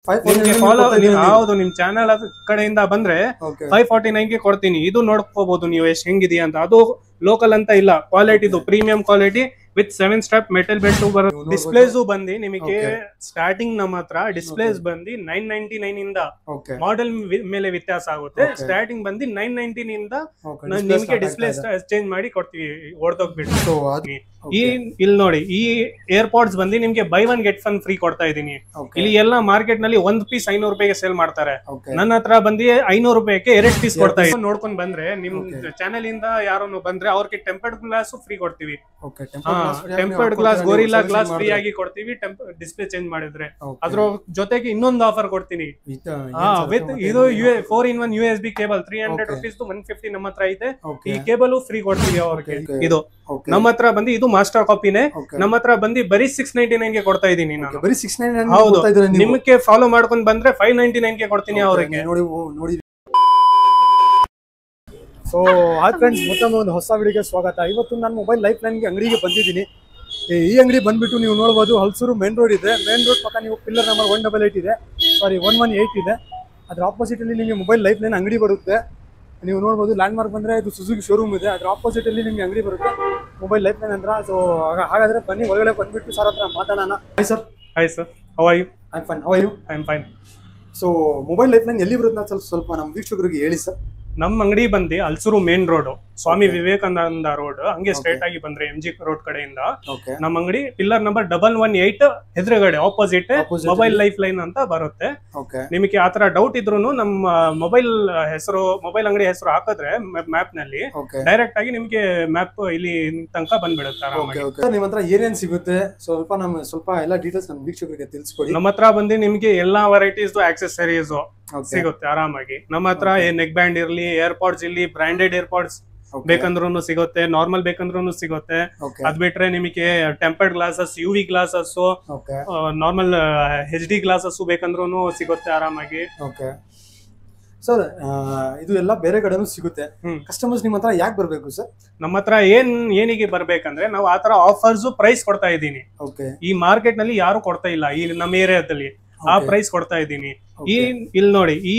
ಹೌದು ನಿಮ್ ಚಾನಲ್ ಕಡೆಯಿಂದ ಬಂದ್ರೆ 549 ಗೆ ಕೊಡ್ತೀನಿ. ಇದು ನೋಡ್ಕೋಬಹುದು ನೀವು ಎಷ್ಟು ಹೆಂಗಿದೆಯಾ ಅಂತ. ಅದು ಲೋಕಲ್ ಅಂತ ಇಲ್ಲ, ಕ್ವಾಲಿಟಿ ಇದು premium quality with 7 strap metal belt ಬರುತ್ತೆ. ಡಿಸ್ಪ್ಲೇಸ್ ಬಂದು ನಿಮಗೆ ಸ್ಟಾರ್ಟಿಂಗ್ ನಮ್ಮ ಹತ್ರ ಡಿಸ್ಪ್ಲೇಸ್ ಬಂದು 999 ಇಂದ ಮಾಡೆಲ್ ಮೇಲೆ ವ್ಯತ್ಯಾಸ ಆಗುತ್ತೆ. ಸ್ಟಾರ್ಟಿಂಗ್ ಬಂದು 919 ಇಂದ ನಿಮಗೆ ಡಿಸ್ಪ್ಲೇ ಚೇಂಜ್ ಮಾಡಿ ಕೊಡ್ತೀವಿ, ಹೊಡೆದೋಗ್ಬಿಟ್ಟು. ಇಲ್ಲಿ ನೋಡಿ, ಈ ಏರ್ಪಾಡ್ಸ್ ಬಂದು ನಿಮ್ಗೆ by one get one free ಕೊಡ್ತಾ ಇದೀನಿ. ಇಲ್ಲಿ ಎಲ್ಲ ಮಾರ್ಕೆಟ್ ನಲ್ಲಿ ಒಂದ್ ಪೀಸ್ 500 ರೂಪಾಯಿಗೆ ಸೇಲ್ ಮಾಡ್ತಾರೆ. ನನ್ನ ಹತ್ರ ಬಂದು 500 ರೂಪಾಯಿಗೆ 2 ಪೀಸ್ ಕೊಡ್ತಾ ಇದೀನಿ. ನೋಡ್ಕೊಂಡ್ ಬಂದ್ರೆ ನಿಮ್ ಚಾನೆಲ್ ಇಂದ ಯಾರನ್ನು ಬಂದ್ರೆ ಅವ್ರಿಗೆ ಟೆಂಪರ್ಡ್ ಗ್ಲಾಸ್ ಫ್ರೀ ಕೊಡ್ತೀವಿ. Tempered glass, gorilla glass free ಆಗಿ ಕೊಡ್ತೀವಿ ಡಿಸ್ಪ್ಲೇ ಚೇಂಜ್ ಮಾಡಿದ್ರೆ. ಅದ್ರ ಜೊತೆಗೆ ಇನ್ನೊಂದು ಆಫರ್ ಕೊಡ್ತೀನಿ. ವಿತ್ ಇದು 4-in-1 USB ಕೇಬಲ್ 300 ರೂಪೀಸ್ 150 ನಮ್ಮ ಹತ್ರ ಐತೆ. ಈ ಕೇಬಲ್ ಫ್ರೀ ಕೊಡ್ತೀವಿ ಅವ್ರಿಗೆ. ಇದು ನಮ್ಮ ಹತ್ರ ಬಂದು ಇದು ಮಾಸ್ಟರ್ ಕಾಪಿನೇ. ನಮ್ಮ ಹತ್ರ ಬಂದು ಬರೀ 699 ಗೆ ಕೊಡ್ತಾ ಇದೀನಿ ನಾನು. ಹೌದು, ನಿಮಗೆ ಫಾಲೋ ಮಾಡ್ಕೊಂಡ್ ಬಂದ್ರೆ 599 ಗೆ ಕೊಡ್ತೀನಿ ಅವ್ರಿಗೆ. ಸೊ ಹಾಯ್ ಫ್ರೆಂಡ್ಸ್, ಮತ್ತೊಂದು ಒಂದು ಹೊಸ ವಿಡಿಯೋಗೆ ಸ್ವಾಗತ. ಇವತ್ತು ನಾನು ಮೊಬೈಲ್ ಲೈಫ್ ಲೈನ್ಗೆ ಅಂಗಡಿಗೆ ಬಂದಿದ್ದೀನಿ. ಈ ಅಂಗಡಿ ಬಂದ್ಬಿಟ್ಟು ನೀವು ನೋಡ್ಬೋದು, ಹಲಸೂರು ಮೇನ್ ರೋಡ್ ಇದೆ. ಮೇನ್ ರೋಡ್ ಪಕ್ಕ ನೀವು ಪಿಲ್ಲರ್ ನಂಬರ್ 188 ಇದೆ, ಸಾರಿ 118 ಇದೆ. ಅದ್ರ ಆಪೋಸಿಟ್ ಅಲ್ಲಿ ನಿಮಗೆ ಮೊಬೈಲ್ ಲೈಫ್ ಲೈನ್ ಅಂಗಡಿ ಬರುತ್ತೆ. ನೀವು ನೋಡ್ಬೋದು, ಲ್ಯಾಂಡ್ ಮಾರ್ಕ್ ಬಂದರೆ ಇದು ಸುಜುಕಿ ಶೋರೂಮ್ ಇದೆ. ಅದ್ರ ಆಪೋಸಿಟ್ ಅಲ್ಲಿ ನಿಮಗೆ ಅಂಗಡಿ ಬರುತ್ತೆ, ಮೊಬೈಲ್ ಲೈಫ್ ಲೈನ್ ಅಂತ. ಸೊ ಹಾಗಾದ್ರೆ ಬನ್ನಿ, ಒಳಗಡೆ ಬಂದ್ಬಿಟ್ಟು ಸರ್ ಹತ್ರ ಮಾತಾಡೋಣ. Hi sir. Hi sir, how are you? I am fine, how are you? I am fine. So mobile life line ಎಲ್ಲಿ ಬರುತ್ತೆ ಅಂತ ಸ್ವಲ್ಪ ನಮ್ಮ ವೀಕ್ಷಕರಿಗೆ ಹೇಳಿ ಸರ್. ನಮ್ಮ ಅಂಗಡಿ ಬಂದು Halasuru main road, Swami Vivekananda road, ಹಂಗೆ ಸ್ಟ್ರೇಟ್ ಆಗಿ ಬಂದ್ರೆ MG ರೋಡ್ ಕಡೆಯಿಂದ ನಮ್ಮ ಅಂಗಡಿ ಪಿಲ್ಲರ್ ನಂಬರ್ 118 ಎದುರುಗಡೆ ಆಪೋಸಿಟ್ ಮೊಬೈಲ್ ಲೈಫ್ ಲೈನ್ ಅಂತ ಬರುತ್ತೆ. ನಿಮಗೆ ಆತರ ಡೌಟ್ ಇದ್ರು ನಮ್ಮ ಮೊಬೈಲ್ ಅಂಗಡಿ ಹೆಸರು ಹಾಕಿದ್ರೆ ಮ್ಯಾಪ್ ನಲ್ಲಿ ಡೈರೆಕ್ಟ್ ಆಗಿ ನಿಮ್ಗೆ ಮ್ಯಾಪ್ ಇಲ್ಲಿ ತನಕ ಬಂದ್ಬಿಡುತ್ತೆ. ನಿಮ್ಮ ಹತ್ರ ಏನೇನ್ ಸಿಗುತ್ತೆ ಸ್ವಲ್ಪ ಎಲ್ಲ ಡೀಟೇಲ್ಸ್ ನಮ್ಮ ವೀಕ್ಷಕರಿಗೆ ತಿಳಿಸ್ಕೊಡಿ. ನಮ್ಮ ಹತ್ರ ಬಂದು ನಿಮ್ಗೆ ಎಲ್ಲಾ ವೆರೈಟೀಸ್ ಆಕ್ಸೆಸರೀಸ್ ಸಿಗುತ್ತೆ ಆರಾಮಾಗಿ. ನಮ್ಮ ಹತ್ರ ನೆಕ್ ಬ್ಯಾಂಡ್ ಇರ್ಲಿ, ಏರ್ಪಾಡ್ಸ್ ಇಲ್ಲಿ ಬ್ರಾಂಡೆಡ್ ಏರ್ಪಾಡ್ಸ್ ಬೇಕಂದ್ರೂ ಸಿಗುತ್ತೆ, ನಾರ್ಮಲ್ ಬೇಕಂದ್ರೂ ಸಿಗುತ್ತೆ. ಅದ್ ಬಿಟ್ರೆ ನಿಮಗೆ tempered glasses, UV glasses, normal HD glasses ಬೇಕಂದ್ರೂ ಸಿಗುತ್ತೆ ಆರಾಮಾಗಿ. ಸರ್ ಇದು ಎಲ್ಲ ಬೇರೆ ಕಡೆನೂ ಸಿಗುತ್ತೆ. ಕಸ್ಟಮರ್ಸ್ ನಿಮ್ಮ ಹತ್ರ ಯಾಕೆ ಬರ್ಬೇಕು ಸರ್? ನಮ್ಮ ಹತ್ರ ಏನಿಗೆ ಬರ್ಬೇಕಂದ್ರೆ ನಾವು ಆತರ ಆಫರ್ಸ್ ಪ್ರೈಸ್ ಕೊಡ್ತಾ ಇದ್ದೀನಿ. ಈ ಮಾರ್ಕೆಟ್ ನಲ್ಲಿ ಯಾರು ಕೊಡ್ತಾ ಇಲ್ಲ, ಈ ನಮ್ಮ ಏರಿಯಾದಲ್ಲಿ ಆ ಪ್ರೈಸ್ ಕೊಡ್ತಾ ಇದ್ದೀನಿ. ಇಲ್ಲಿ ನೋಡಿ, ಈ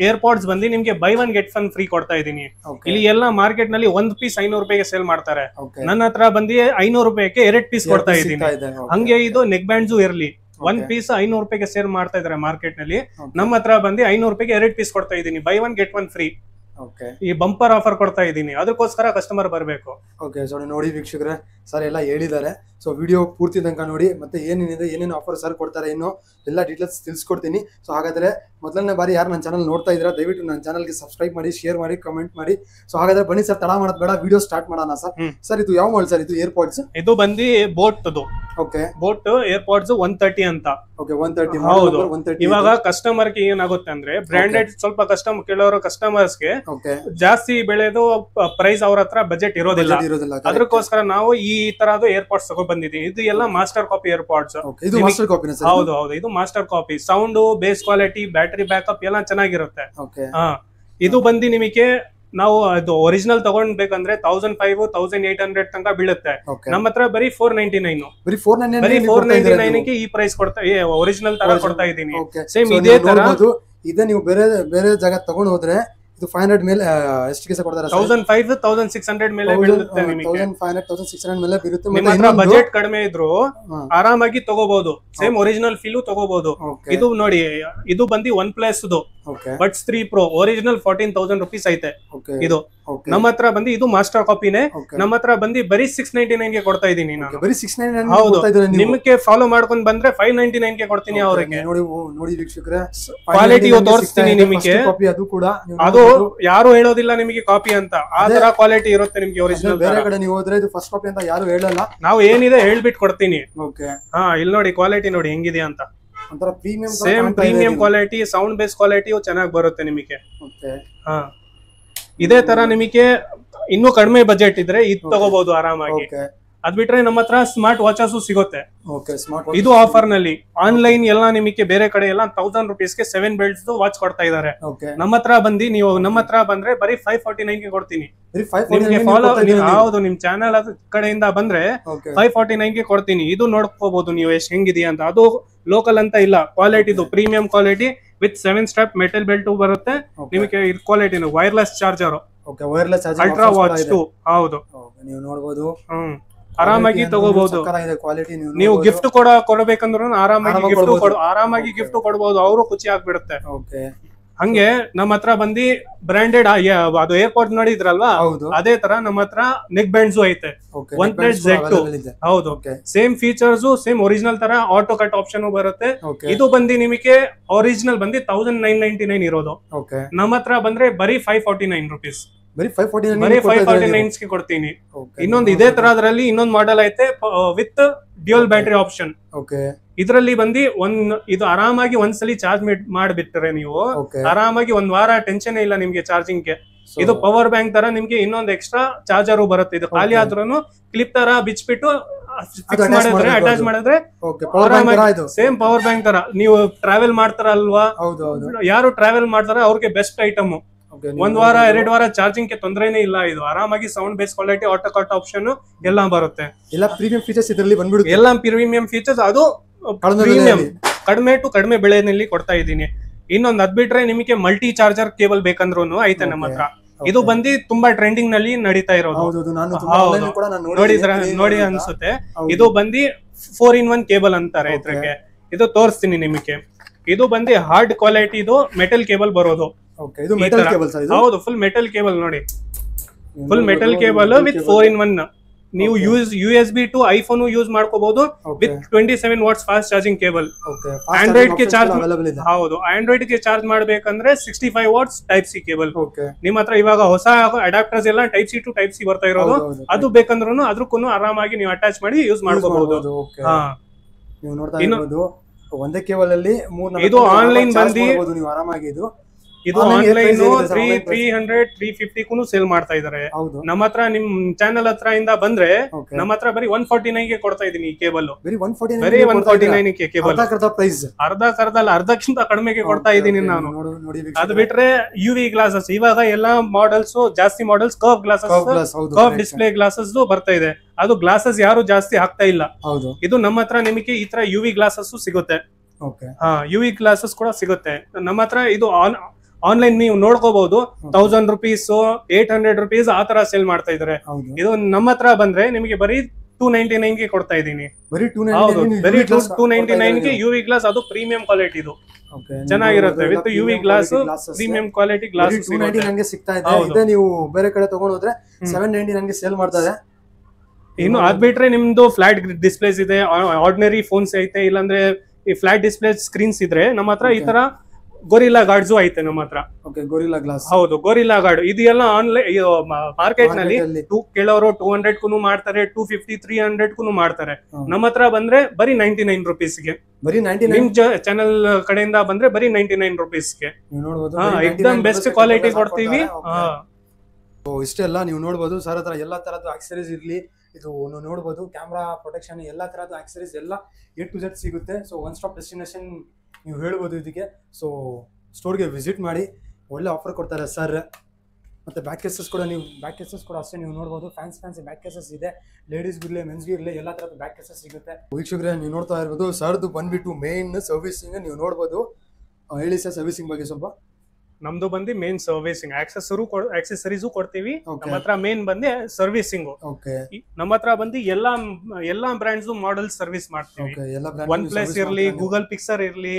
ಏರ್ಪಾಡ್ಸ್ ಬಂದು ನಿಮ್ಗೆ by one get one free ಕೊಡ್ತಾ ಇದ್ದೀನಿ. ಇಲ್ಲಿ ಎಲ್ಲ ಮಾರ್ಕೆಟ್ ನಲ್ಲಿ ಒಂದ್ ಪೀಸ್ 500 ರೂಪಾಯಿಗೆ ಸೇಲ್ ಮಾಡ್ತಾರೆ. ನನ್ನ ಹತ್ರ ಬಂದು 500 ರೂಪಾಯಿಗೆ 2 ಪೀಸ್ ಕೊಡ್ತಾ ಇದ್ದೀನಿ. ಹಂಗೆ ಇದು ನೆಕ್ ಬ್ಯಾಂಡ್ಸು ಇರ್ಲಿ, 1 ಪೀಸ್ 500 ರೂಪಾಯಿಗೆ ಸೇಲ್ ಮಾಡ್ತಾ ಇದಾರೆ ಮಾರ್ಕೆಟ್ ನಲ್ಲಿ. ನಮ್ಮ ಹತ್ರ ಬಂದು 500 ರೂಪಾಯಿಗೆ 2 ಪೀಸ್ ಕೊಡ್ತಾ ಇದ್ದೀನಿ. By one get one free ಈ ಬಂಪರ್ ಆಫರ್ ಕೊಡ್ತಾ ಇದ್ದೀನಿ. ಅದಕ್ಕೋಸ್ಕರ ಕಸ್ಟಮರ್ ಬರಬೇಕು. ಸೊ ನೋಡಿ ವೀಕ್ಷಕರೇ, ಸರ್ ಎಲ್ಲ ಹೇಳಿದ್ದಾರೆ. ಸೊ ವಿಡಿಯೋ ಪೂರ್ತಿ ತನಕ ನೋಡಿ, ಮತ್ತೆ ಏನೇನು ಆಫರ್ ಸರ್ ಕೊಡ್ತಾರೆ ಇನ್ನು ಎಲ್ಲ ಡೀಟೇಲ್ಸ್ ತಿಳಿಸ್ಕೊಡ್ತೀನಿ. ಸೊ ಹಾಗಾದ್ರೆ ಮೊದಲನೇ ಬಾರಿ ಯಾರು ನನ್ನ ಚಾನಲ್ ನೋಡ್ತಾ ಇದ್ದೀರಾ, ದಯವಿಟ್ಟು ನನ್ನ ಚಾನಲ್ಗೆ ಸಬ್ಸ್ಕ್ರೈಬ್ ಮಾಡಿ, ಶೇರ್ ಮಾಡಿ, ಕಮೆಂಟ್ ಮಾಡಿ. ಸೊ ಹಾಗಾದ್ರೆ ಬನ್ನಿ ಸರ್, ತಡ ಮಾಡೋದು ಬೇಡ, ವಿಡಿಯೋ ಸ್ಟಾರ್ಟ್ ಮಾಡೋಣ ಸರ್. ಸರ್ ಇದು ಯಾವ ಮಾಡೆಲ್ ಸರ್? ಇದು ಏರ್ಪಾಡ್ಸ್ ಇದು ಬಂದು ಬೋಟ್ ಏರ್ಪಾಡ್ಸ್ 130 ಅಂತ. 130. ಹೌದು. ಇವಾಗ ಕಸ್ಟಮರ್ ಗೆ ಏನಾಗುತ್ತೆ ಅಂದ್ರೆ, ಬ್ರಾಂಡೆಡ್ ಸ್ವಲ್ಪ ಕೇಳೋರು ಕಸ್ಟಮರ್ಸ್ ಗೆ ಜಾಸ್ತಿ ಬೆಳೆದು ಪ್ರೈಸ್ ಅವ್ರ ಹತ್ರ ಬಜೆಟ್ ಇರೋದಿಲ್ಲ. ಅದಕ್ಕೋಸ್ಕರ ನಾವು ಈ ತರದ್ದು ಏರ್ಪಾಡ್ಸ್ ತಗೊಂಡ್ ಬಂದಿದ್ದೀವಿ. ಇದು ಎಲ್ಲ ಮಾಸ್ಟರ್ ಕಾಪಿ ಏರ್ಪಾಡ್ಸ್. ಹೌದು, ಇದು master copy. Sound, bass quality, battery backup ಎಲ್ಲ ಚೆನ್ನಾಗಿರುತ್ತೆ. ಇದು ಬಂದು ನಿಮಗೆ ನಾವು ಅದು ಒರಿಜಿನಲ್ ತಗೊಂಡ್ಬೇಕಂದ್ರೆ 1500-1800 ತನಕ ಬೀಳುತ್ತೆ. ನಮ್ಮ ಹತ್ರ ಬರೀ 499 ಗೆ ಈ ಪ್ರೈಸ್ ಕೊಡ್ತಾ, ಒರಿಜಿನಲ್ ತರ ಕೊಡ್ತಾ ಇದ್ದೀನಿ. ಸೇಮ್ ಇದೇ ತರ. ಇದೇ ನೀವು ಬೇರೆ ಜಾಗ ತಗೊಂಡು ಹೋದ್ರೆ ಇದು 500 ಮೇಲೆ ಎಷ್ಟು ಕೆಲಸ ಕೊಡ್ತಾರೆ? 1500-1600 ಮೇಲೆ ಬೀಳುತ್ತೆ ನಿಮಗೆ. 1500-1600 ಮೇಲೆ ಬೀಳುತ್ತೆ. ನಿಮ್ಮ ಹತ್ರ ಬಜೆಟ್ ಕಡಿಮೆ ಇದ್ರು ಆರಾಮಾಗಿ ತಗೋಬಹುದು. ಸೇಮ್ ಒರಿಜಿನಲ್ ಫೀಲ್ ತಗೋಬಹುದು. ಇದು ನೋಡಿ, ಇದು ಬಂದು OnePlus Buds 3 Pro original 14,000 rupees ಐತೆ. ಇದು ನಮ್ಮ ಹತ್ರ ಬಂದು ಇದು ಮಾಸ್ಟರ್ ಕಾಪಿನೇ. ನಮ್ಮ ಹತ್ರ ಬಂದು ಬರೀ 699 ಗೆ ಕೊಡ್ತಾ ಇದೀನಿ ನಾನು. ಬರೀ 699. ಹೌದು, ನಿಮಗೆ ಫಾಲೋ ಮಾಡ್ಕೊಂಡ್ ಬಂದ್ರೆ 599 ಗೆ ಕೊಡ್ತೀನಿ ಅವರಿಗೆ. ನೋಡಿ ವೀಕ್ಷಕರೇ, ಕ್ವಾಲಿಟಿ ತೋರಿಸ್ತೀನಿ ನಿಮಗೆ. ಅದು ಕೂಡ ಅದು ಯಾರು ಹೇಳೋದಿಲ್ಲ ನಿಮಗೆ ಕಾಪಿ ಅಂತ. ಆ ತರ ಕ್ವಾಲಿಟಿ ಇರುತ್ತೆ ನಿಮಗೆ ಒರಿಜಿನಲ್. ಬೇರೆ ಕಡೆ ನೀವು ಹೋದ್ರೆ ಇದು ಫಸ್ಟ್ ಕಾಪಿ ಅಂತ ಯಾರು ಹೇಳಲ್ಲ. ನಾವು ಏನಿದೆ ಹೇಳ್ಬಿಟ್ಟು ಕೊಡ್ತೀನಿ. ಇಲ್ಲಿ ನೋಡಿ, ಕ್ವಾಲಿಟಿ ನೋಡಿ ಹೆಂಗಿದೆ ಅಂತ. ಒಂಥರ premium, same premium quality, sound bass quality ಚೆನ್ನಾಗಿ ಬರುತ್ತೆ ನಿಮಗೆ. ಇದೇ ತರ ನಿಮಗೆ ಇನ್ನೂ ಕಡಿಮೆ ಬಜೆಟ್ ಇದ್ರೆ ಇದು ತಗೋಬಹುದು ಆರಾಮಾಗಿ. ಅದ್ ಬಿಟ್ರೆ ನಮ್ಮ ಹತ್ರ ಸ್ಮಾರ್ಟ್ ವಾಚಸ್ ಸಿಗುತ್ತೆ. ಸ್ಮಾರ್ಟ್ ಇದು ಆಫರ್ ನಲ್ಲಿ. ಆನ್ಲೈನ್ ಎಲ್ಲ ನಿಮಗೆ ಬೇರೆ ಕಡೆ ಎಲ್ಲ 1000 rupees ಗೆ 7 belts ವಾಚ್ ಕೊಡ್ತಾ ಇದಾರೆ. ನಮ್ಮ ಹತ್ರ ಬಂದು ನೀವು ನಮ್ಮ ಹತ್ರ ಬಂದ್ರೆ ಬರೀ 549 ಗೆ ಕೊಡ್ತೀನಿ. ನಿಮ್ಗೆ ಫಾಲೋ ಹೌದು, ನಿಮ್ ಚಾನಲ್ ಕಡೆಯಿಂದ ಬಂದ್ರೆ 549 ಗೆ ಕೊಡ್ತೀನಿ. ಇದು ನೋಡ್ಕೋಬಹುದು ನೀವು ಎಷ್ಟು ಹೆಂಗಿದೆಯಾ ಅಂತ. ಅದು ಲೋಕಲ್ ಅಂತ ಇಲ್ಲ, ಕ್ವಾಲಿಟಿದು premium quality with 7 strap metal belt ಬರುತ್ತೆ ನಿಮಗೆ. Quality wireless charger, wireless ultra watch 2. ಹೌದು, ನೀವು ನೋಡಬಹುದು. ಆರಾಮಾಗಿ ತಗೋಬಹುದು. ನೀವು ಗಿಫ್ಟ್ ಕೊಡಬೇಕಂದ್ರೂ ಆರಾಮಾಗಿ ಗಿಫ್ಟ್ ಕೊಡಬಹುದು. ಅವರು ಖುಷಿ ಆಗ್ಬಿಡುತ್ತೆ. ಹಂಗೆ ನಮ್ಮ ಹತ್ರ ಬಂದು ಬ್ರಾಂಡೆಡ್ ಅದು ಏರ್ಪೋರ್ಟ್ ನೋಡಿದ್ರಲ್ವಾ, ಅದೇ ತರ ನಮ್ಮ ಹತ್ರ ನೆಕ್ ಬ್ಯಾಂಡ್ಸ್ ಐತೆ. OnePlus Z2. ಹೌದು, ಸೇಮ್ ಫೀಚರ್ಸ್, ಸೇಮ್ ಒರಿಜಿನಲ್ ತರ ಆಟೋ ಕಟ್ ಆಪ್ಷನ್ ಬರುತ್ತೆ. ಇದು ಬಂದು ನಿಮಗೆ ಒರಿಜಿನಲ್ ಬಂದು 1999 ಇರೋದು. ನಮ್ಮ ಹತ್ರ ಬಂದ್ರೆ ಬರೀ 549 rupees. ಬರೀ 549 ಗೆ ಕೊಡ್ತೀನಿ. ಇನ್ನೊಂದು ಇದೇ ತರದ್ರಲ್ಲಿ ಇನ್ನೊಂದು ಮಾಡೆಲ್ ಐತೆ ವಿತ್ ಡ್ಯೂಯಲ್ ಬ್ಯಾಟರಿ ಆಪ್ಷನ್. ಇದರಲ್ಲಿ ಬಂದು ಇದು ಆರಾಮಾಗಿ ಒಂದ್ಸಲಿ ಚಾರ್ಜ್ ಮಾಡಿಬಿಟ್ರೆ ನೀವು ಆರಾಮಾಗಿ ಒಂದ್ ವಾರ ಟೆನ್ಷನ್ ಇಲ್ಲ ನಿಮ್ಗೆ ಚಾರ್ಜಿಂಗ್ ಗೆ. ಇದು ಪವರ್ ಬ್ಯಾಂಕ್ ತರ ನಿಮ್ಗೆ ಇನ್ನೊಂದು ಎಕ್ಸ್ಟ್ರಾ ಚಾರ್ಜರ್ ಬರುತ್ತೆ. ಇದು ಖಾಲಿ ಆದ್ರೂ ಕ್ಲಿಪ್ ತರ ಬಿಚ್ಬಿಟ್ಟು ಅಟ್ಯಾಚ್ ಮಾಡಿದ್ರೆ ಸೇಮ್ ಪವರ್ ಬ್ಯಾಂಕ್ ತರ. ನೀವು ಟ್ರಾವೆಲ್ ಮಾಡ್ತಾರಲ್ವಾ, ಯಾರು ಟ್ರಾವೆಲ್ ಮಾಡ್ತಾರ ಅವ್ರಿಗೆ ಬೆಸ್ಟ್ ಐಟಮ್. ಒಂದ್ ವಾರ 2 ವಾರ ಚಾರ್ಜಿಂಗ್ ಗೆ ತೊಂದರೆನೇ ಇಲ್ಲ. ಇದು ಆರಾಮಾಗಿ sound bass quality, auto cut option ಎಲ್ಲ ಬರುತ್ತೆ. ಎಲ್ಲ ಪ್ರೀಮಿಯಂ ಫೀಚರ್ಸ್ ಇದರಲ್ಲಿ ಬಂದ್ಬಿಡುತ್ತೆ. ಎಲ್ಲ ಪ್ರೀಮಿಯಂ ಫೀಚರ್ಸ್. ಅದು ಕಡಿಮೆ ಬೆಲೆಯಲ್ಲಿ ಕೊಡ್ತಾ ಇದ್ದೀನಿ. ಇನ್ನೊಂದು ಅದ್ ಬಿಟ್ರೆ ನಿಮಗೆ ಮಲ್ಟಿ ಚಾರ್ಜರ್ ಕೇಬಲ್ ಬೇಕಂದ್ರೂ ಐತೆ ನಮ್ಮ ಹತ್ರ. ಇದು ಬಂದು ತುಂಬಾ ಟ್ರೆಂಡಿಂಗ್ ನಲ್ಲಿ ನಡೀತಾ ಇರೋದು. ನೋಡಿ ಅನ್ಸುತ್ತೆ. ಇದು ಬಂದು 4-in-1 ಕೇಬಲ್ ಅಂತಾರೆ ಇದ್ರಿಗೆ. ಇದು ತೋರಿಸ್ತೀನಿ ನಿಮಗೆ. ಇದು ಬಂದು ಹಾರ್ಡ್ ಕ್ವಾಲಿಟಿ, ಇದು ಮೆಟಲ್ ಕೇಬಲ್ ಬರೋದು. ಹೌದು, ಫುಲ್ ಮೆಟಲ್ ಕೇಬಲ್ ನೋಡಿ. Full metal cable with 4-in-1. ನೀವು USB ಟು ಐಫೋನ್ ಯೂಸ್ ಮಾಡ್ಕೋಬಹುದು with 27 watts fast charging cable. Android ಗೆ ಚಾರ್ಜ್ ಹೌದು, ಆಂಡ್ರಾಯ್ಡ್ ಗೆ ಚಾರ್ಜ್ ಮಾಡ್ಬೇಕಂದ್ರೆ 65 watts ಟೈಪ್ ಸಿ ಕೇಬಲ್. ನಿಮ್ ಹತ್ರ ಇವಾಗ ಹೊಸ ಅಡಾಪ್ಟರ್ಸ್ ಎಲ್ಲ type C to type C ಬರ್ತಾ ಇರೋದು. ಅದು ಬೇಕಂದ್ರೂ ಅದಕ್ಕೂ ಆರಾಮಾಗಿ ನೀವು ಅಟ್ಯಾಚ್ ಮಾಡಿ ಯೂಸ್ ಮಾಡ್ಕೋಬಹುದು. ನೀವು ನೋಡ್ತಾ ಇರೋದು ಒಂದೇ ಕೇಬಲ್ ಅಲ್ಲಿ 3-4 ಇದು ಆನ್ಲೈನ್ ಬಂದು ನೀವು ಆರಾಮಾಗಿ ಇದು ಆನ್ಲೈನ್ 300-350 ಸೇಲ್ ಮಾಡ್ತಾ ಇದಾರೆ. ನಮ್ಮ ಹತ್ರ ನಿಮ್ ಚಾನಲ್ ಹತ್ರ ಇಂದ ಬಂದ್ರೆ ನಮ್ಮ ಹತ್ರ ಬರೀ 149 ಗೆ ಕೊಡ್ತಾ ಇದೀನಿ ಈ ಕೇಬಲ್. ಬರೀ 149 ಗೆ ಕೇಬಲ್. ಅರ್ಧಕ್ಕಿಂತ ಕಡಿಮೆಗೆ ಕೊಡ್ತಾ ಇದೀನಿ ನಾನು. ಅದು ಬಿಟ್ರೆ UV ಗ್ಲಾಸಸ್, ಇವಾಗ ಎಲ್ಲಾ ಮಾಡೆಲ್ಸ್, ಜಾಸ್ತಿ models curve glasses, curve display glasses ಬರ್ತಾ ಇದೆ. ಅದು ಗ್ಲಾಸಸ್ ಯಾರು ಜಾಸ್ತಿ ಹಾಕ್ತಾ ಇಲ್ಲ. ಇದು ನಮ್ಮ ಹತ್ರ ನಿಮಗೆ ಈ ತರ UV ಗ್ಲಾಸಸ್ ಸಿಗುತ್ತೆ. UV ಗ್ಲಾಸಸ್ ಕೂಡ ಸಿಗುತ್ತೆ ನಮ್ಮ ಹತ್ರ. ಇದು ಆನ್ಲೈನ್ ನೀವು ನೋಡ್ಕೋಬಹುದು. 1000 rupees, 800 rupees ಆ ತರ ಸೇಲ್ ಮಾಡ್ತಾ ಇದಾರೆ. ಇದು ನಮ್ಮ ಹತ್ರ ಬಂದ್ರೆ ನಿಮಗೆ ಬರೀ 299 ಗೆ ಕೊಡ್ತಾ ಇದೀನಿ. ಬರೀ 299 ಗೆ UV ಗ್ಲಾಸ್. ಅದು ಪ್ರೀಮಿಯಂ ಕ್ವಾಲಿಟಿ. ಇದು ಚೆನ್ನಾಗಿರುತ್ತೆ with UV glass, premium quality glass 299 ಗೆ ಸಿಗ್ತಾ ಇದೆ. ಇದೇ ನೀವು ಬೇರೆ ಕಡೆ ತಗೊಂಡು ಹೋದ್ರೆ 799 ಗೆ ಸೇಲ್ ಮಾಡ್ತಾರೆ. ಇನ್ನು ಅದ್ ಬಿಟ್ರೆ ನಿಮ್ದು ಫ್ಲಾಟ್ ಡಿಸ್ಪ್ಲೇಸ್ ಇದೆ, ಆರ್ಡಿನರಿ ಫೋನ್ಸ್ ಐತೆ, ಇಲ್ಲಾಂದ್ರೆ ಈ ಫ್ಲಾಟ್ ಡಿಸ್ಪ್ಲೇ ಸ್ಕ್ರೀನ್ಸ್ ಇದ್ರೆ ನಮ್ಮ ಹತ್ರ ಈ ತರ ಗೊರಿಲ್ಲಾ ಗಾರ್ಡ್ಸ್ ಐತೆ ನಮ್ಮ ಹತ್ರ. Gorilla glass. ಹೌದು, ಗೊರಿಲ್ಲಾ ಗಾರ್ಡ್. ಇದು ಎಲ್ಲ ಆನ್ಲೈನ್ ಮಾರ್ಕೆಟ್ ನಲ್ಲಿ ಕೆಲವರು 200 ಗೂ ಮಾಡ್ತಾರೆ, 250, 300 ಗೂ ಮಾಡ್ತಾರೆ. ನಮ್ಮ ಹತ್ರ ಬಂದ್ರೆ ಬರೀ 99 rupees ಗೆ. ನಿಮ್ ಚಾನೆಲ್ ಕಡೆಯಿಂದ ಬಂದ್ರೆ ಬರೀ 99 rupees ಗೆ ಎಕ್ದಮ್ ಬೆಸ್ಟ್ ಕ್ವಾಲಿಟಿ ಕೊಡ್ತೀವಿ. ಇಷ್ಟೆಲ್ಲ ನೀವು ನೋಡ್ಬೋದು. ಸರ್ ಹತ್ರ ಎಲ್ಲಾ ತರದ್ದು ಆಕ್ಸರೀಸ್ ಇರ್ಲಿ, ಇದು ನೋಡ್ಬೋದು, ಕ್ಯಾಮ್ರಾ ಪ್ರೊಟೆಕ್ಷನ್ ಎಲ್ಲಾ ತರದ್ದು ಆಕ್ಸರೀಸ್ ಎಲ್ಲ A to Z ಸಿಗುತ್ತೆ. ಸೊ ಒನ್ ಸ್ಟಾಪ್ ಡೆಸ್ಟಿನೇಷನ್ ನೀವು ಹೇಳ್ಬೋದು ಇದಕ್ಕೆ. ಸೊ ಸ್ಟೋರ್ಗೆ ವಿಸಿಟ್ ಮಾಡಿ, ಒಳ್ಳೆ ಆಫರ್ ಕೊಡ್ತಾರೆ ಸರ್. ಮತ್ತು ಬ್ಯಾಕ್ ಕೇಸಸ್ ಕೂಡ ಅಷ್ಟೇ ನೀವು ನೋಡ್ಬೋದು. ಫ್ಯಾನ್ಸಿ ಬ್ಯಾಕ್ ಕೇಸಸ್ ಇದೆ. ಲೇಡೀಸ್ಗಿರಲಿ, ಮೆನ್ಸ್ಗಿರಲಿ ಎಲ್ಲ ಥರದ ಬ್ಯಾಕ್ ಕೇಸಸ್ ಸಿಗುತ್ತೆ. ವೀಕ್ಷಕರೇ ನೀವು ನೋಡ್ತಾ ಇರ್ಬೋದು, ಸರ್ದು ಬಂದ್ಬಿಟ್ಟು ಮೇನ್ ಸರ್ವಿಸಿಂಗ್ ನೀವು ನೋಡ್ಬೋದು. ಹೇಳಿ ಸರ್ ಸರ್ವಿಸಿಂಗ್ ಬಗ್ಗೆ ಸ್ವಲ್ಪ. ನಮ್ದು ಬಂದು ಮೇನ್ ಸರ್ವಿಸಿಂಗ್, ಆಕ್ಸೆಸರೀಸು ಕೊಡ್ತೀವಿ. ನಮ್ಮ ಹತ್ರ ಮೇನ್ ಬಂದು ಸರ್ವಿಸಿಂಗ್. ನಮ್ಮ ಹತ್ರ ಬಂದು ಎಲ್ಲಾ ಬ್ರ್ಯಾಂಡ್ಸ್ ಮಾಡೆಲ್ ಸರ್ವಿಸ್ ಮಾಡ್ತೀವಿ. OnePlus ಇರ್ಲಿ, ಗೂಗಲ್ ಪಿಕ್ಸರ್ ಇರ್ಲಿ,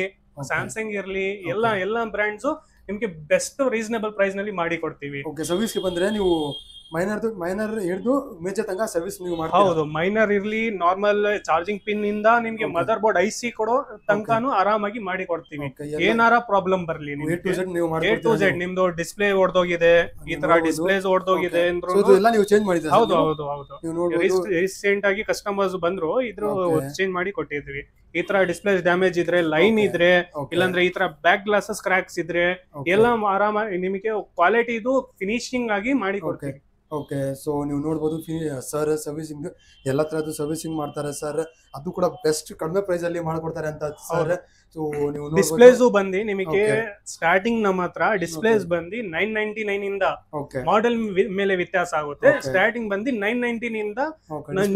ಸ್ಯಾಮ್ಸಂಗ್ ಇರ್ಲಿ, ಎಲ್ಲಾ ಬ್ರ್ಯಾಂಡ್ಸ್ ನಿಮ್ಗೆ ಬೆಸ್ಟ್ ರೀಸನೇಬಲ್ ಪ್ರೈಸ್ ನಲ್ಲಿ ಮಾಡಿ ಕೊಡ್ತೀವಿ. ಸರ್ವಿಸ್ಗೆ ಬಂದ್ರೆ ನೀವು ಮೈನರ್ ಹಿಡಿದು ಮೇಜರ್ ತನಕ ಸರ್ವಿಸ್ ನೀವು ಮಾಡ್ತೀರಾ? ಹೌದು, ಮೈನರ್ ಇರ್ಲಿ, ನಾರ್ಮಲ್ ಚಾರ್ಜಿಂಗ್ ಪಿನ್ ಇಂದ ನಿಮ್ಗೆ ಮದರ್ ಬೋರ್ಡ್ IC ಕೊಡೋ ತನಕನೂ ಆರಾಮಾಗಿ ಮಾಡಿ ಕೊಡ್ತೀವಿ. ಏನಾರ ಪ್ರಾಬ್ಲಮ್ ಬರ್ಲಿ, A to Z ನಿಮ್ದು ಡಿಸ್ಪ್ಲೇ ಹೊಡೆದೋಗಿದೆ, ಈ ತರ ಡಿಸ್ಪ್ಲೇಸ್ ಹೊಡೆದೋಗಿದೆ ಅಂದ್ರೂ ಚೇಂಜ್ ಮಾಡಿದ್ರೆ ರೀಸೆಂಟ್ ಆಗಿ ಕಸ್ಟಮರ್ಸ್ ಬಂದ್ರು, ಇದ್ರ ಚೇಂಜ್ ಮಾಡಿ ಕೊಟ್ಟಿದ್ವಿ. ಈ ತರ ಡಿಸ್ಪ್ಲೇ ಡ್ಯಾಮೇಜ್ ಇದ್ರೆ, ಲೈನ್ ಇದ್ರೆ, ಇಲ್ಲಾಂದ್ರೆ ಈ ತರ ಬ್ಯಾಕ್ ಗ್ಲಾಸಸ್ ಕ್ರಾಕ್ಸ್ ಇದ್ರೆ ಎಲ್ಲ ಆರಾಮಾಗಿ ನಿಮಗೆ ಕ್ವಾಲಿಟಿ ಇದು ಫಿನಿಶಿಂಗ್ ಆಗಿ ಮಾಡಿ ಕೊಡ್ತೀವಿ. ಓಕೆ, ಸೊ ನೀವು ನೋಡ್ಬೋದು ಸರ್ ಸರ್ವಿಸಿಂಗ್ ಎಲ್ಲ ತರದ್ದು ಸರ್ವಿಸಿಂಗ್ ಮಾಡ್ತಾರೆ ಸರ್. ಅದು ಕೂಡ ಬೆಸ್ಟ್ ಕಡಿಮೆ ಪ್ರೈಸ್ ಅಲ್ಲಿ ಮಾಡ್ಕೊಡ್ತಾರೆ ಅಂತ ಸರ್. ಸೊ ನೀವು ಡಿಸ್ಪ್ಲೇಸ್ ಬಂದು ನಿಮಗೆ ಸ್ಟಾರ್ಟಿಂಗ್ ನಮ್ಮ ಹತ್ರ ಡಿಸ್ಪ್ಲೇಸ್ ಬಂದು 999 ಇಂದ ಮಾಡೆಲ್ ಮೇಲೆ ವ್ಯತ್ಯಾಸ ಆಗುತ್ತೆ. ಸ್ಟಾರ್ಟಿಂಗ್ ಬಂದು 919 ಇಂದ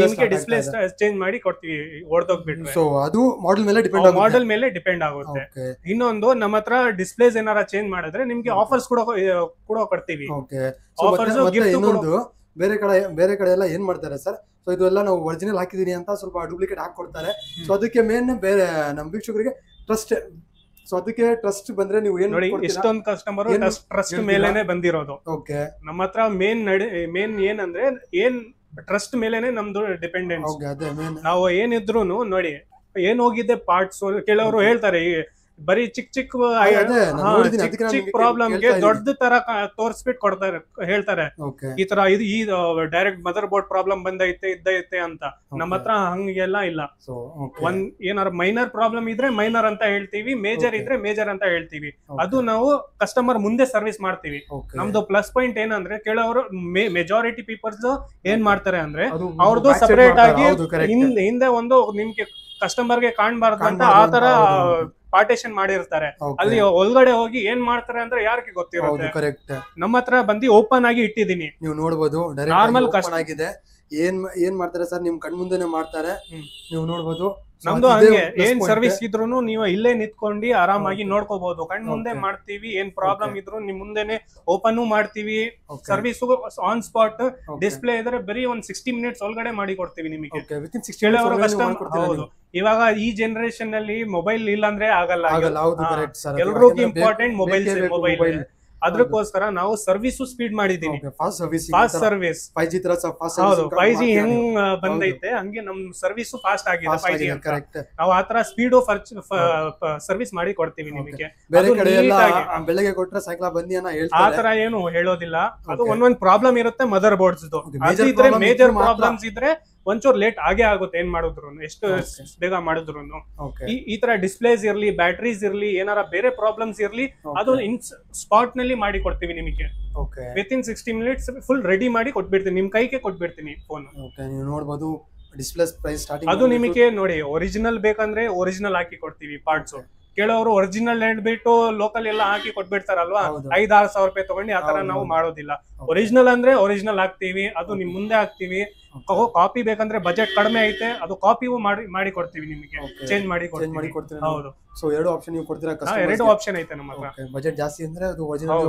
ನಿಮಗೆ ಡಿಸ್ಪ್ಲೇ ಚೇಂಜ್ ಮಾಡಿ ಕೊಡ್ತೀವಿ ಹೊಡೆದೋಗ್ಬಿಟ್ರೆ. ಸೊ ಅದು ಮಾಡೆಲ್ ಮೇಲೆ ಡಿಪೆಂಡ್ ಆಗುತ್ತೆ. ಇನ್ನೊಂದು ನಮ್ಮ ಹತ್ರ ಡಿಸ್ಪ್ಲೇಸ್ ಏನಾರ ಚೇಂಜ್ ಮಾಡಿದ್ರೆ ನಿಮ್ಗೆ ಆಫರ್ಸ್ ಕೂಡ ಕೊಡ್ತೀವಿ. ಇನ್ನೊಂದು ಬೇರೆ ಕಡೆ ಎಲ್ಲ ಏನ್ ಮಾಡ್ತಾರೆ ಸರ್, ಸೊ ಇದೆಲ್ಲ ನಾವು ಒರಿಜಿನಲ್ ಹಾಕಿದೀನಿ ಅಂತ ಸ್ವಲ್ಪ ಡೂಪ್ಲಿಕೇಟ್ ಹಾಕೊಡ್ತಾರೆ. ಸೊ ಅದಕ್ಕೆ ಮೇನ್ ಬೇರೆ ನಮ್ಮ ವೀಕ್ಷಕರಿಗೆ ಟ್ರಸ್ಟ್, ಸೊ ಅದಕ್ಕೆ ಟ್ರಸ್ಟ್ ಬಂದ್ರೆ ನೀವು ಏನ್ ನೋಡಿ, ಎಷ್ಟೊಂದು ಕಸ್ಟಮರ್ ಟ್ರಸ್ಟ್ ಮೇಲೆನೆ ಬಂದಿರೋದು. ಓಕೆ, ನಮ್ಮ ಹತ್ರ ಮೇನ್ ಏನಂದ್ರೆ ಟ್ರಸ್ಟ್ ಮೇಲೆನೆ ನಮ್ದು ಡಿಪೆಂಡೆನ್ಸ್. ನಾವು ಏನಿದ್ರು ನೋಡಿ ಏನ್ ಹೋಗಿದೆ ಪಾರ್ಟ್ಸ್, ಕೆಲವರು ಹೇಳ್ತಾರೆ ಬರೀ ಚಿಕ್ಕ ಪ್ರಾಬ್ಲಮ್ ಗೆ ದೊಡ್ಡ ತರ ತೋರ್ಸ್ಬಿಟ್ಟು ಕೊಡ್ತಾರೆ, ಹೇಳ್ತಾರೆ ಈ ತರ ಈ ಡೈರೆಕ್ಟ್ ಮದರ್ ಬೋರ್ಡ್ ಪ್ರಾಬ್ಲಮ್ ಇದ್ದೈತೆ ಅಂತ. ನಮ್ಮ ಹತ್ರ ಹಂಗೆಲ್ಲ ಇಲ್ಲ. ಒಂದ್ ಏನಾರ ಮೈನರ್ ಪ್ರಾಬ್ಲಮ್ ಇದ್ರೆ ಮೈನರ್ ಅಂತ ಹೇಳ್ತೀವಿ, ಮೇಜರ್ ಇದ್ರೆ ಮೇಜರ್ ಅಂತ ಹೇಳ್ತೀವಿ. ಅದು ನಾವು ಕಸ್ಟಮರ್ ಮುಂದೆ ಸರ್ವಿಸ್ ಮಾಡ್ತೀವಿ. ನಮ್ದು ಪ್ಲಸ್ ಪಾಯಿಂಟ್ ಏನಂದ್ರೆ ಕೆಲವರು ಮೆಜಾರಿಟಿ ಪೀಪಲ್ಸ್ ಏನ್ ಮಾಡ್ತಾರೆ ಅಂದ್ರೆ ಅವ್ರದ್ದು ಸಪರೇಟ್ ಆಗಿ ಹಿಂದೆ ಒಂದು ನಿಮ್ಗೆ ಕಸ್ಟಮರ್ಗೆ ಕಾಣ್ಬಾರ್ದು ಅಂತ ಆತರ ಪಾರ್ಟೇಷನ್ ಮಾಡಿರ್ತಾರೆ. ಅಲ್ಲಿ ಒಳಗಡೆ ಹೋಗಿ ಏನ್ ಮಾಡ್ತಾರೆ ಅಂದ್ರೆ ಯಾರಿಗೆ ಗೊತ್ತಿರುತ್ತೆ. ನಮ್ಮ ಹತ್ರ ಬಂದು ಓಪನ್ ಆಗಿ ಇಟ್ಟಿದೀನಿ, ನೀವು ನೋಡ್ಬೋದು. ನಾರ್ಮಲ್ ಆಗಿದೆ. ಏನ್ ಮಾಡ್ತಾರೆ ಸರ್, ನಿಮ್ ಕಣ್ ಮುಂದೆನೆ ಮಾಡ್ತಾರೆ, ನೀವು ನೋಡ್ಬೋದು. ನಮ್ದು ಹಂಗೆ ಏನ್ ಸರ್ವಿಸ್ ಇದ್ರು ನೀವು ಇಲ್ಲೇ ನಿಂತ್ಕೊಂಡು ಆರಾಮಾಗಿ ನೋಡ್ಕೋಬಹುದು. ಕಣ್ ಮುಂದೆ ಮಾಡ್ತೀವಿ. ಏನ್ ಪ್ರಾಬ್ಲಮ್ ಇದ್ರು ನಿಮ್ ಮುಂದೆನೆ ಓಪನ್ ಮಾಡ್ತೀವಿ. Service on spot. ಡಿಸ್ಪ್ಲೇ ಇದ್ರೆ ಬರೀ ಒಂದ್ 60 ಮಿನಿಟ್ಸ್ ಒಳಗಡೆ ಮಾಡಿ ಕೊಡ್ತೀವಿ ನಿಮಗೆ. ಇವಾಗ ಈ ಜನರೇಷನ್ ನಲ್ಲಿ ಮೊಬೈಲ್ ಇಲ್ಲ ಅಂದ್ರೆ ಆಗಲ್ಲ. ಎಲ್ರಿಗೂ ಇಂಪಾರ್ಟೆಂಟ್ ಮೊಬೈಲ್. ಅದಕ್ಕೋಸ್ಕರ ನಾವು ಸರ್ವಿಸ್ ಸ್ಪೀಡ್ ಮಾಡಿದೀವಿ. ಫಾಸ್ಟ್ ಸರ್ವಿಸ್ 5G ಹೆಂಗ್ ಬಂದೈತೆ ಹಂಗೆ ನಮ್ ಸರ್ವಿಸ್ ಫಾಸ್ಟ್ ಆಗಿದೆ 5G. ನಾವು ಆತರ ಸ್ಪೀಡ್ ಸರ್ವಿಸ್ ಮಾಡಿ ಕೊಡ್ತೀವಿ ನಿಮಗೆ. ಬೆಳಗ್ಗೆ ಕೊಟ್ರೆ ಸಾಯಂಕಾಲ ಬನ್ನಿ ಅನ್ನೋ ಆತರ ಏನು ಹೇಳೋದಿಲ್ಲ. ಅದು ಒಂದೊಂದ್ ಪ್ರಾಬ್ಲಮ್ ಇರುತ್ತೆ ಮದರ್ ಬೋರ್ಡ್ಸ್. ಮೇಜರ್ ಪ್ರಾಬ್ಲಮ್ಸ್ ಇದ್ರೆ ಒಂಚೂರು ಲೇಟ್ ಆಗೇ ಆಗುತ್ತೆ. ಏನ್ ಮಾಡಿದ್ರು ಎಷ್ಟು ಬೇಗ ಮಾಡಿದ್ರು ಈ ತರ ಡಿಸ್ಪ್ಲೇಸ್ ಇರ್ಲಿ, ಬ್ಯಾಟರೀಸ್ ಇರ್ಲಿ, ಏನಾರ ಬೇರೆ ಪ್ರಾಬ್ಲಮ್ಸ್ ಇರ್ಲಿ, ಅದು ಸ್ಪಾಟ್ ನಲ್ಲಿ ಮಾಡಿ ಕೊಡ್ತೀವಿ ನಿಮಗೆ. ವಿತಿನ್ 60 ಮಿನಿಟ್ಸ್ ಫುಲ್ ರೆಡಿ ಮಾಡಿ ಕೊಟ್ಬಿಡ್ತೀನಿ, ನಿಮ್ ಕೈಗೆ ಕೊಟ್ಬಿಡ್ತೀನಿ ಫೋನ್. ನೀವು ನೋಡಬಹುದು ಡಿಸ್ಪ್ಲೇಸ್ ಪ್ರೈಸ್ ಸ್ಟಾರ್ಟಿಂಗ್. ಅದು ನಿಮಗೆ ನೋಡಿ ಒರಿಜಿನಲ್ ಬೇಕಂದ್ರೆ ಒರಿಜಿನಲ್ ಹಾಕಿ ಕೊಡ್ತೀವಿ ಪಾರ್ಟ್ಸ್. ಕೆಲವರು ಒರಿಜಿನಲ್ ಹೇಳ್ಬಿಟ್ಟು ಲೋಕಲ್ ಎಲ್ಲ ಹಾಕಿ ಕೊಟ್ಬಿಡ್ತಾರಲ್ವಾ, 5-6 ಸಾವಿರ ರೂಪಾಯಿ ತಗೊಂಡು ಆತರ ನಾವು ಮಾಡೋದಿಲ್ಲ. ಒರಿಜಿನಲ್ ಅಂದ್ರೆ ಒರಿಜಿನಲ್ ಹಾಕ್ತಿವಿ, ಅದು ನಿಮ್ ಮುಂದೆ ಹಾಕ್ತಿವಿ. ಕಾಪಿ ಬೇಕಂದ್ರೆ ಬಜೆಟ್ ಕಡಿಮೆ ಐತೆ, ಅದು ಕಾಪಿಯೂ ಮಾಡಿ ಕೊಡ್ತೀವಿ ನಿಮಗೆ, ಚೇಂಜ್ ಮಾಡಿ ಕೊಡ್ತೀವಿ. ಹೌದು. ಸೊ ಎರಡು ಆಪ್ಷನ್ ನೀವು ಕೊಡ್ತೀರಾ? ಎರಡು ಆಪ್ಷನ್ ಐತೆ ನಮ್ಮ ಹತ್ರ. ಬಜೆಟ್ ಜಾಸ್ತಿ ಅಂದ್ರೆ ಅದು ಒರಿಜಿನಲ್.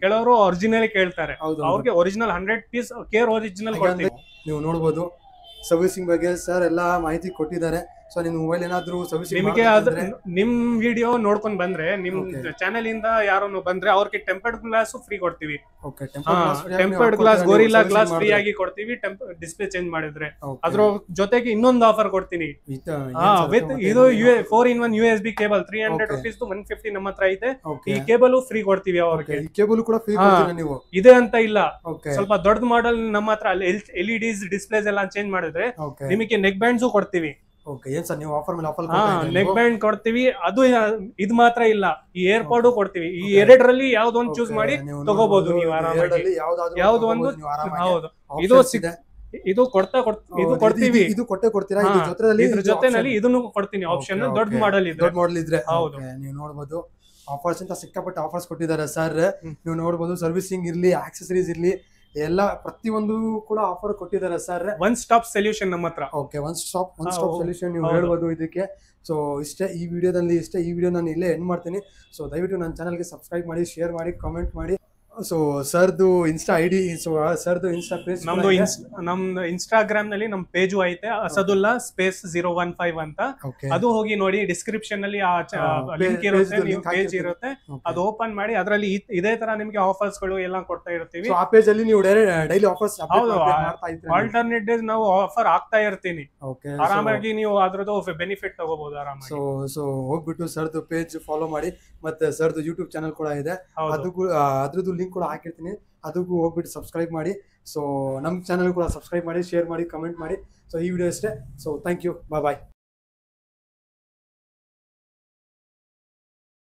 ಕೆಲವರು ಒರಿಜಿನಲ್ ಕೇಳ್ತಾರೆ, ಅವ್ರಿಗೆ ಒರಿಜಿನಲ್ 100 ಪೀಸ್ ಕೇರ್ ಒರಿಜಿನಲ್ ಕೊಡ್ತೀವಿ. ನೀವು ನೋಡಬಹುದು ಸರ್ವಿಸಿಂಗ್ ಬಗ್ಗೆ ಸರ್ ಎಲ್ಲಾ ಮಾಹಿತಿ ಕೊಟ್ಟಿದ್ದಾರೆ. ಸೊ ನಿಮ್ ಮೊಬೈಲ್ ಏನಾದ್ರು ಸರ್ವಿಸಿಂಗ್ ನಿಮಗೆ ನಿಮ್ ವಿಡಿಯೋ ನೋಡ್ಕೊಂಡ್ ಬಂದ್ರೆ ನಿಮ್ ಚಾನೆಲ್ ಇಂದ ಯಾರು ಬಂದ್ರೆ ಅವ್ರಿಗೆ ಟೆಂಪರ್ಡ್ ಗ್ಲಾಸ್ ಫ್ರೀ ಕೊಡ್ತೀವಿ. Tempered glass, gorilla glass free ಆಗಿ ಕೊಡ್ತೀವಿ ಡಿಸ್ಪ್ಲೇ ಚೇಂಜ್ ಮಾಡಿದ್ರೆ. ಅದ್ರ ಜೊತೆಗೆ ಇನ್ನೊಂದು ಆಫರ್ ಕೊಡ್ತೀನಿ. ಇದು 4-in-1 USB ಕೇಬಲ್ 300 rupees 150 ನಮ್ಮ ಹತ್ರ ಐತೆ. ಈ ಕೇಬಲ್ ಫ್ರೀ ಕೊಡ್ತೀವಿ ಅವ್ರಿಗೆ. ಕೇಬಲ್ ಕೂಡ ಫ್ರೀ ನೀವು ಇದೆ ಅಂತ ಇಲ್ಲ, ಸ್ವಲ್ಪ ದೊಡ್ಡ ಮಾಡೆಲ್ ನಮ್ಮ ಹತ್ರ LEDs ಡಿಸ್ಪ್ಲೇಸ್ ಎಲ್ಲ ಚೇಂಜ್ ಮಾಡಿದ್ರೆ ನಿಮಗೆ ನೆಕ್ ಬ್ಯಾಂಡ್ಸ್ ಕೊಡ್ತೀವಿ. ನೆಕ್ ಬ್ಯಾಂಡ್ ಕೊಡ್ತೀವಿ. ಅದು ಇದು ಮಾತ್ರ ಇಲ್ಲ, ಈ ಏರ್ಪಾಡ್ ಕೊಡ್ತೀವಿ. ಈ ಎರಡರಲ್ಲಿ ಯಾವ್ದೊಂದು ಚೂಸ್ ಮಾಡಿ ತಗೋಬಹುದು ನೀವು ಆರಾಮಾಗಿ. ಯಾವ್ದು ಒಂದು. ಹೌದು, ಇದು ಕೊಡ್ತೀವಿ. ಇದು ಕೊಡ್ತೀರಾ? ಇದ್ರ ಜೊತೆನಲ್ಲಿ ಇದನ್ನು ಕೊಡ್ತೀನಿ ಆಪ್ಷನ್. ದೊಡ್ಡ ಮಾಡೆಲ್ ಇದ್ರೆ ಹೌದು, ನೀವು ನೋಡಬಹುದು. ಆಫರ್ಸ್ ಅಂತ ಸಿಕ್ಕಾಪಟ್ಟೆ ಆಫರ್ಸ್ ಕೊಟ್ಟಿದ್ದಾರೆ ಸರ್. ನೀವು ನೋಡಬಹುದು ಸರ್ವಿಸಿಂಗ್ ಇರ್ಲಿ, ಆಕ್ಸೆಸರೀಸ್ ಇರ್ಲಿ, ಎಲ್ಲ ಪ್ರತಿಯೊಂದು ಕೂಡ ಆಫರ್ ಕೊಟ್ಟಿದ್ದಾರೆ ಸರ್. ಒನ್ ಸ್ಟಾಪ್ ಸೊಲ್ಯೂಷನ್ ನಮ್ಮ ಹತ್ರ. ಒನ್ ಸ್ಟಾಪ್ ಸೊಲ್ಯೂಷನ್ ನೀವು ಹೇಳ್ಬೋದು ಇದಕ್ಕೆ. ಸೊ ಇಷ್ಟೇ ಈ ವಿಡಿಯೋದಲ್ಲಿ, ಈ ವಿಡಿಯೋ ನಾನು ಇಲ್ಲೇ ಎಂಡ್ ಮಾಡ್ತೀನಿ. ಸೊ ದಯವಿಟ್ಟು ನನ್ನ ಚಾನಲ್ಗೆ ಸಬ್ಸ್ಕ್ರೈಬ್ ಮಾಡಿ, ಶೇರ್ ಮಾಡಿ, ಕಾಮೆಂಟ್ ಮಾಡಿ. ಸೊ ಸರ್ದು ಇನ್ಸ್ಟಾ ಐಡಿ, ಸೊ ಸರ್ದು ಇನ್ಸ್ಟಾ ಪೇಜ್, ನಮ್ದು ಇನ್ಸ್ಟಾಗ್ರಾಮ್ ನಲ್ಲಿ ನಮ್ ಪೇಜು ಐತೆ, ಅಸದುಲ್ಲಾ ಸ್ಪೇಸ್ 015 ಅಂತ. ಅದು ಹೋಗಿ ನೋಡಿ, ಡಿಸ್ಕ್ರಿಪ್ಷನ್ ಅಲ್ಲಿ ಲಿಂಕ್ ಇರುತ್ತೆ, ಪೇಜ್ ಇರುತ್ತೆ, ಅದು ಓಪನ್ ಮಾಡಿ. ಅದರಲ್ಲಿ ಇದೇ ತರ ನಿಮ್ಗೆ ಆಫರ್ಸ್ ಗಳು ಎಲ್ಲ ಕೊಡ್ತಾ ಇರ್ತೀವಿ. ಆ ಪೇಜ್ ಅಲ್ಲಿ ನೀವು ಡೈಲಿ ಆಫರ್ಸ್, ಆಲ್ಟರ್ನೇಟ್ ಡೇಸ್ ನಾವು ಆಫರ್ ಆಗ್ತಾ ಇರ್ತೀನಿ. ಆರಾಮಾಗಿ ನೀವು ಅದ್ರದ್ದು ಬೆನಿಫಿಟ್ ತಗೋಬಹುದು ಆರಾಮಾಗಿ. ಸೊ ಹೋಗ್ಬಿಟ್ಟು ಸರ್ದು ಪೇಜ್ ಫಾಲೋ ಮಾಡಿ. ಮತ್ತೆ ಸರ್ದು ಯೂಟ್ಯೂಬ್ ಚಾನಲ್ ಕೂಡ ಇದೆ, ಅದ್ರದ್ದು ಲಿಂಕ್ ಕೂಡ ಹಾಕಿರ್ತೀನಿ, ಅದಕ್ಕೂ ಹೋಗ್ಬಿಟ್ಟು ಸಬ್ಸ್ಕ್ರೈಬ್ ಮಾಡಿ. ಸೊ ನಮ್ಮ ಚಾನಲ್ ಕೂಡ ಸಬ್ಸ್ಕ್ರೈಬ್ ಮಾಡಿ, ಶೇರ್ ಮಾಡಿ, ಕಮೆಂಟ್ ಮಾಡಿ. ಸೊ ಈ ವಿಡಿಯೋ ಅಷ್ಟೇ. So thank you, bye.